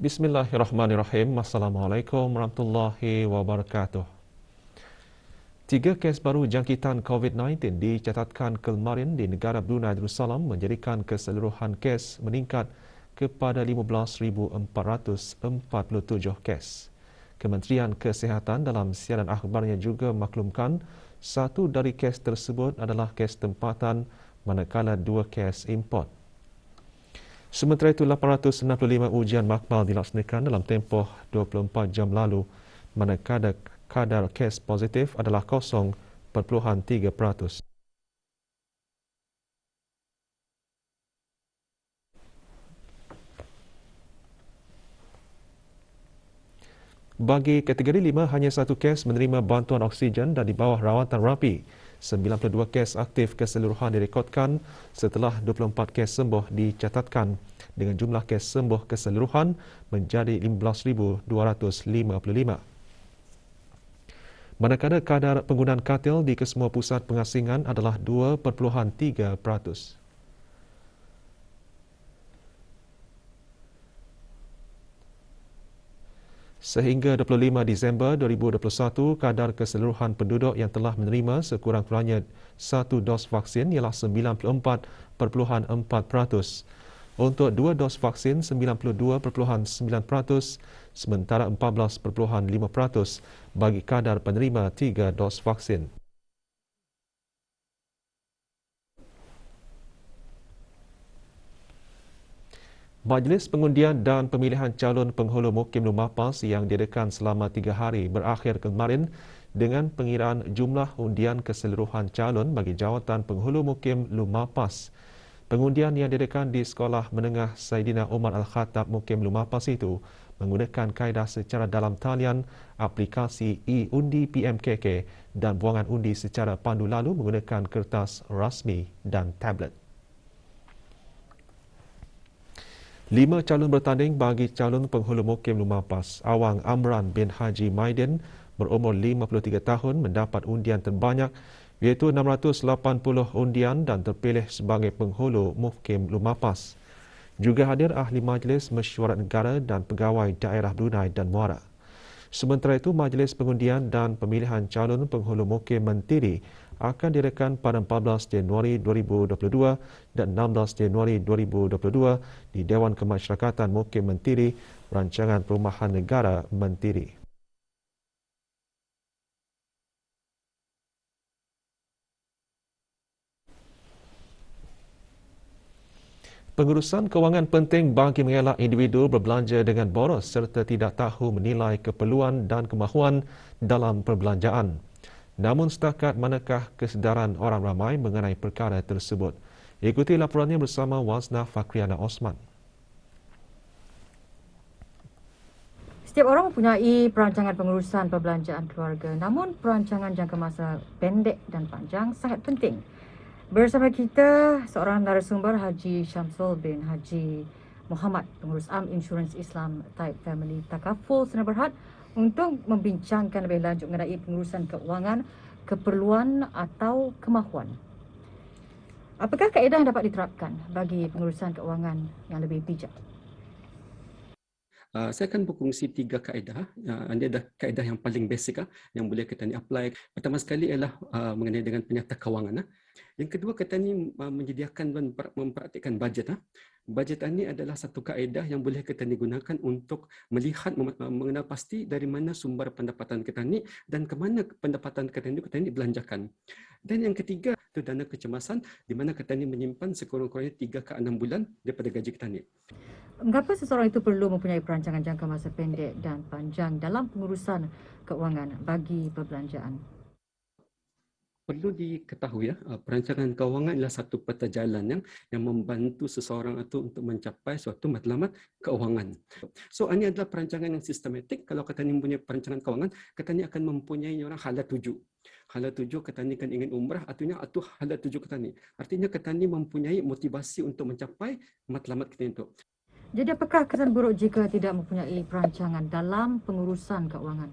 Bismillahirrahmanirrahim. Assalamualaikum warahmatullahi wabarakatuh. 3 kes baru jangkitan COVID-19 dicatatkan kemarin di negara Brunei Darussalam menjadikan keseluruhan kes meningkat kepada 15,447 kes. Kementerian Kesihatan dalam siaran akhbarnya juga maklumkan satu dari kes tersebut adalah kes tempatan manakala 2 kes import. Sementara itu, 865 ujian makmal dilaksanakan dalam tempoh 24 jam lalu, manakala kadar kes positif adalah 0.3%. Bagi kategori 5, hanya satu kes menerima bantuan oksigen dan di bawah rawatan rapi. 92 kes aktif keseluruhan direkodkan setelah 24 kes sembuh dicatatkan dengan jumlah kes sembuh keseluruhan menjadi 15,255. Manakala kadar penggunaan katil di kesemua pusat pengasingan adalah 2.3%. Sehingga 25 Disember 2021, kadar keseluruhan penduduk yang telah menerima sekurang-kurangnya satu dos vaksin ialah 94.4%. Untuk 2 dos vaksin, 92.9%, sementara 14.5% bagi kadar penerima 3 dos vaksin. Majlis pengundian dan pemilihan calon penghulu Mukim Lumapas yang diadakan selama 3 hari berakhir kemarin dengan pengiraan jumlah undian keseluruhan calon bagi jawatan penghulu Mukim Lumapas. Pengundian yang diadakan di Sekolah Menengah Saidina Umar Al-Khattab Mukim Lumapas itu menggunakan kaedah secara dalam talian, aplikasi e-undi PMKK dan buangan undi secara pandu lalu menggunakan kertas rasmi dan tablet. 5 calon bertanding bagi calon penghulu Mukim Lumapas. Awang Amran bin Haji Maidin berumur 53 tahun mendapat undian terbanyak iaitu 680 undian dan terpilih sebagai penghulu Mukim Lumapas. Juga hadir ahli majlis mesyuarat negara dan pegawai daerah Brunei dan Muara. Sementara itu, majlis pengundian dan pemilihan calon penghulu Mukim Mentiri akan direkan pada 14 Januari 2022 dan 16 Januari 2022 di Dewan Kemasyarakatan Mukim Mentiri, Rancangan Perumahan Negara Mentiri. Pengurusan kewangan penting bagi mengelak individu berbelanja dengan boros serta tidak tahu menilai keperluan dan kemahuan dalam perbelanjaan. Namun setakat manakah kesedaran orang ramai mengenai perkara tersebut? Ikuti laporannya bersama Wazna Fakriana Osman. Setiap orang mempunyai perancangan pengurusan perbelanjaan keluarga. Namun perancangan jangka masa pendek dan panjang sangat penting. Bersama kita seorang narasumber Haji Syamsul bin Haji Muhammad, pengurus Am Insurans Islam Taib Family Takaful Sdn Bhd untuk membincangkan lebih lanjut mengenai pengurusan keuangan, keperluan atau kemahuan. Apakah kaedah yang dapat diterapkan bagi pengurusan keuangan yang lebih bijak? Saya akan berkongsi 3 kaedah. Ini adalah kaedah yang paling basic yang boleh kita ni apply. Pertama sekali ialah mengenai dengan penyata kewangan. Yang kedua, kita ni menyediakan dan mempraktikkan bajet. Bajet ini adalah satu kaedah yang boleh kita ni gunakan untuk melihat, mengenal pasti dari mana sumber pendapatan kita ni dan ke mana pendapatan kita ni belanjakan. Dan yang ketiga, itu dana kecemasan di mana kita ni menyimpan sekurang-kurangnya 3 ke 6 bulan daripada gaji kita ni. Mengapa seseorang itu perlu mempunyai perancangan jangka masa pendek dan panjang dalam pengurusan keuangan bagi perbelanjaan? Perlu diketahui perancangan kewangan adalah satu peta jalan yang membantu seseorang itu untuk mencapai suatu matlamat keuangan. So ini adalah perancangan yang sistematik. Kalau kita ni mempunyai perancangan kewangan, kita ni akan mempunyai orang hala tuju. Hala tuju kita ni kan ingin umrah, artinya itu hala tuju kita ni. Artinya kita ni mempunyai motivasi untuk mencapai matlamat kita itu. Jadi apakah kesan buruk jika tidak mempunyai perancangan dalam pengurusan keuangan?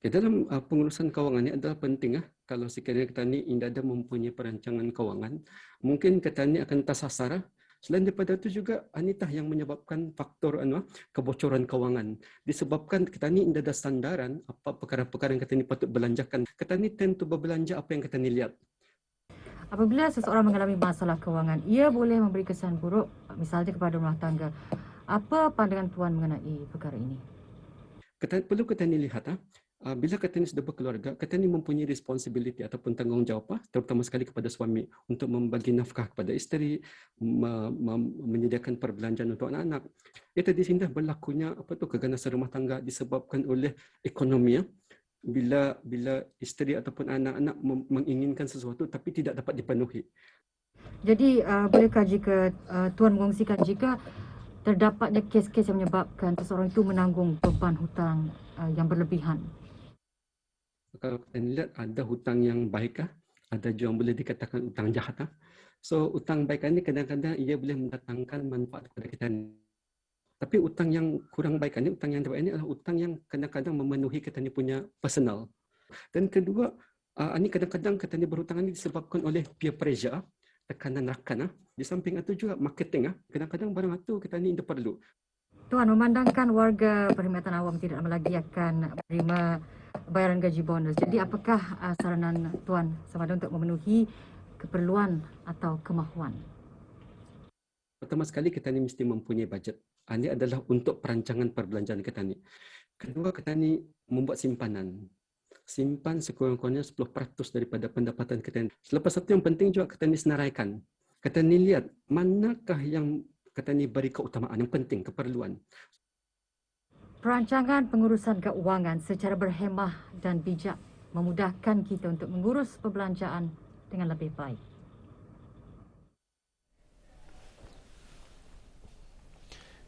Dalam pengurusan kewangan ini adalah penting kalau sekiranya kita ni tidak ada mempunyai perancangan kewangan, mungkin kita ni akan tersasar Selain daripada itu juga anitah yang menyebabkan faktor kebocoran kewangan. Disebabkan kita ni ada sandaran apa perkara-perkara yang kita ni patut belanjakan. Kita ni tend to berbelanja apa yang kita ni lihat. Apabila seseorang mengalami masalah kewangan, ia boleh memberi kesan buruk misalnya kepada rumah tangga. Apa pandangan Tuan mengenai perkara ini? Perlu kita ni lihat bila kita ni sudah berkeluarga, kita ni mempunyai responsibility ataupun tanggungjawab terutama sekali kepada suami untuk membagi nafkah kepada isteri, menyediakan perbelanjaan untuk anak-anak. Itu di sini berlakunya keganasan rumah tangga disebabkan oleh ekonomi. Bila isteri ataupun anak-anak menginginkan sesuatu tapi tidak dapat dipenuhi. Jadi bolehkah jika Tuan mengongsikan jika terdapatnya kes-kes yang menyebabkan seseorang itu menanggung beban hutang yang berlebihan? Kalau kita lihat ada hutang yang baik, ada juga yang boleh dikatakan hutang jahat. So hutang baik ini kadang-kadang ia boleh mendatangkan manfaat kepada kita. Tapi hutang yang kurang baik ini, hutang yang terbaik ini adalah hutang yang kadang-kadang memenuhi kita ni punya personal. Dan kedua, ini kadang-kadang kita ni berhutang ini disebabkan oleh peer pressure, tekanan rakan. Di samping itu juga marketing. Kadang-kadang barang itu kita ni tidak perlu. Tuan, memandangkan warga perkhidmatan awam tidak lama lagi akan menerima bayaran gaji bonus. Jadi apakah saranan Tuan sama ada untuk memenuhi keperluan atau kemahuan? Pertama sekali kita ni mesti mempunyai bajet. Ini adalah untuk perancangan perbelanjaan kita ni. Kedua, kita ni membuat simpanan. Simpan sekurang-kurangnya 10% daripada pendapatan kita. Selepas itu yang penting juga kita ni senaraikan. Kita ni lihat manakah yang kita ni beri keutamaan, yang penting, keperluan. Perancangan pengurusan keuangan secara berhemah dan bijak memudahkan kita untuk mengurus perbelanjaan dengan lebih baik.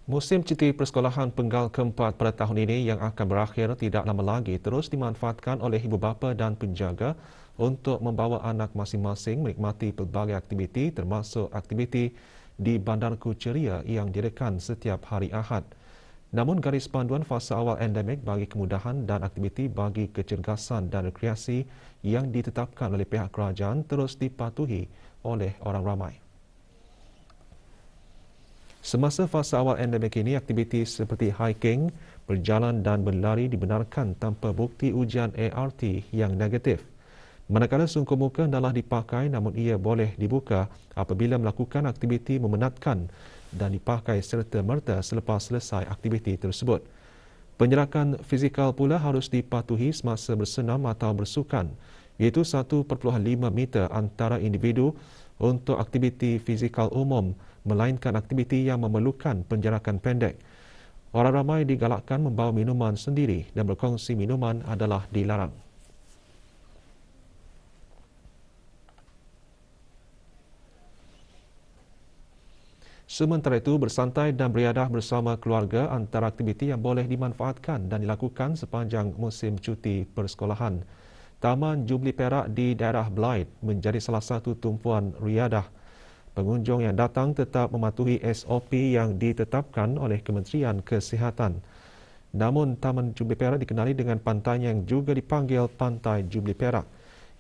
Musim cuti persekolahan penggal keempat pada tahun ini yang akan berakhir tidak lama lagi terus dimanfaatkan oleh ibu bapa dan penjaga untuk membawa anak masing-masing menikmati pelbagai aktiviti termasuk aktiviti di Bandarku Ceria yang direkan setiap hari Ahad. Namun garis panduan fasa awal endemik bagi kemudahan dan aktiviti bagi kecergasan dan rekreasi yang ditetapkan oleh pihak kerajaan terus dipatuhi oleh orang ramai. Semasa fasa awal endemik ini, aktiviti seperti hiking, berjalan dan berlari dibenarkan tanpa bukti ujian ART yang negatif. Manakala sungkuh muka hendaklah dipakai namun ia boleh dibuka apabila melakukan aktiviti memenatkan dan dipakai serta-merta selepas selesai aktiviti tersebut. Penjarakan fizikal pula harus dipatuhi semasa bersenam atau bersukan, iaitu 1.5 meter antara individu untuk aktiviti fizikal umum melainkan aktiviti yang memerlukan penjarakan pendek. Orang ramai digalakkan membawa minuman sendiri dan berkongsi minuman adalah dilarang. Sementara itu, bersantai dan beriadah bersama keluarga antara aktiviti yang boleh dimanfaatkan dan dilakukan sepanjang musim cuti persekolahan. Taman Jubli Perak di daerah Blyth menjadi salah satu tumpuan riadah. Pengunjung yang datang tetap mematuhi SOP yang ditetapkan oleh Kementerian Kesihatan. Namun, Taman Jubli Perak dikenali dengan pantainya yang juga dipanggil Pantai Jubli Perak.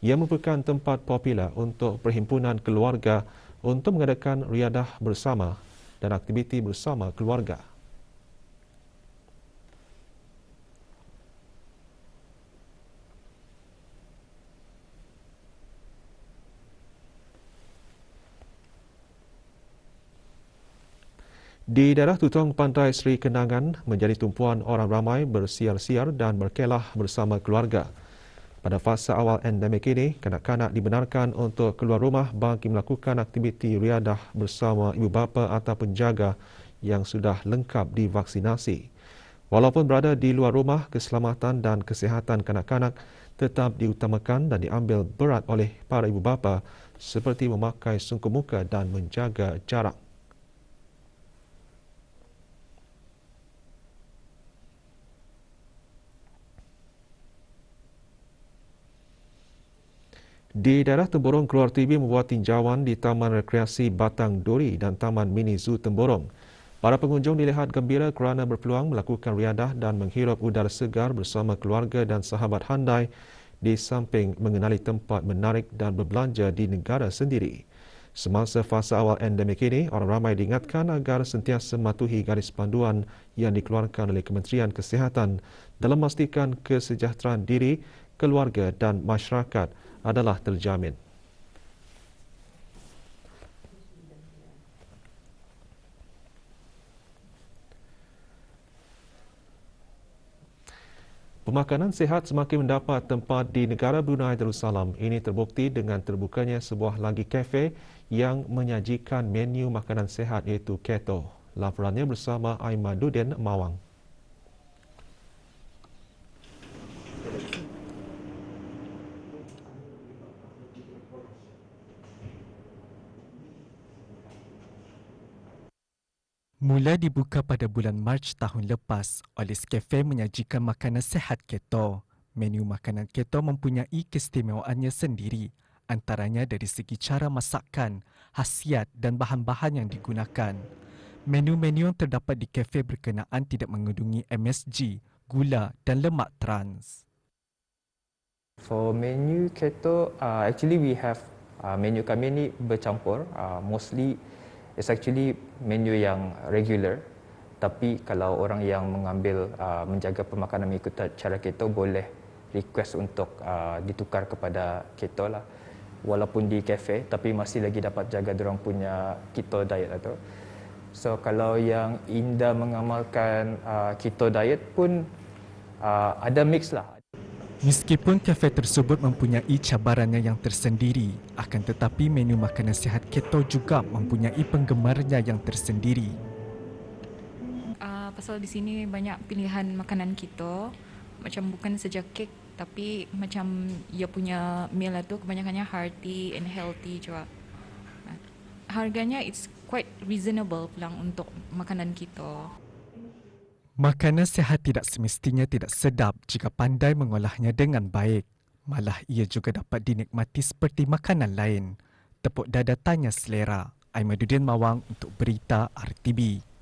Ia merupakan tempat popular untuk perhimpunan keluarga untuk mengadakan riadah bersama dan aktiviti bersama keluarga. Di daerah Tutong Pantai Seri Kenangan menjadi tumpuan orang ramai bersiar-siar dan berkelah bersama keluarga. Pada fasa awal endemik ini, kanak-kanak dibenarkan untuk keluar rumah bagi melakukan aktiviti riadah bersama ibu bapa atau penjaga yang sudah lengkap divaksinasi. Walaupun berada di luar rumah, keselamatan dan kesihatan kanak-kanak tetap diutamakan dan diambil berat oleh para ibu bapa seperti memakai sungkup muka dan menjaga jarak. Di daerah Temborong, Keluar TV membuat tinjauan di Taman Rekreasi Batang Duri dan Taman Mini Zoo Temborong. Para pengunjung dilihat gembira kerana berpeluang melakukan riadah dan menghirup udara segar bersama keluarga dan sahabat handai di samping mengenali tempat menarik dan berbelanja di negara sendiri. Semasa fasa awal endemik ini, orang ramai diingatkan agar sentiasa mematuhi garis panduan yang dikeluarkan oleh Kementerian Kesihatan dalam memastikan kesejahteraan diri, keluarga dan masyarakat adalah terjamin. Pemakanan sihat semakin mendapat tempat di negara Brunei Darussalam. Ini terbukti dengan terbukanya sebuah lagi kafe yang menyajikan menu makanan sihat iaitu keto. Laporannya bersama Aimaduddin Mawang. Mula dibuka pada bulan Mac tahun lepas, Olis Cafe menyajikan makanan sihat keto. Menu makanan keto mempunyai keistimewaannya sendiri, antaranya dari segi cara masakan, khasiat dan bahan-bahan yang digunakan. Menu-menu yang terdapat di kafe berkenaan tidak mengandungi MSG, gula dan lemak trans. For menu keto, actually we have menu kami ni bercampur. Mostly it's actually menu yang regular. Tapi kalau orang yang mengambil menjaga pemakanan mengikut cara keto boleh request untuk ditukar kepada keto lah. Walaupun di kafe tapi masih lagi dapat jaga diorang punya keto diet lah tu. So kalau yang Indah mengamalkan keto diet pun ada mix lah. Meskipun kafe tersebut mempunyai cabarannya yang tersendiri, akan tetapi menu makanan sihat keto juga mempunyai penggemarnya yang tersendiri. Pasal di sini banyak pilihan makanan keto, macam bukan saja kek tapi macam ia punya meal itu kebanyakannya hearty and healthy juga. Harganya it's quite reasonable pulang untuk makanan keto. Makanan sihat tidak semestinya tidak sedap jika pandai mengolahnya dengan baik. Malah ia juga dapat dinikmati seperti makanan lain. Tepuk dada tanya selera. Aimaduddin Mawang untuk Berita RTB.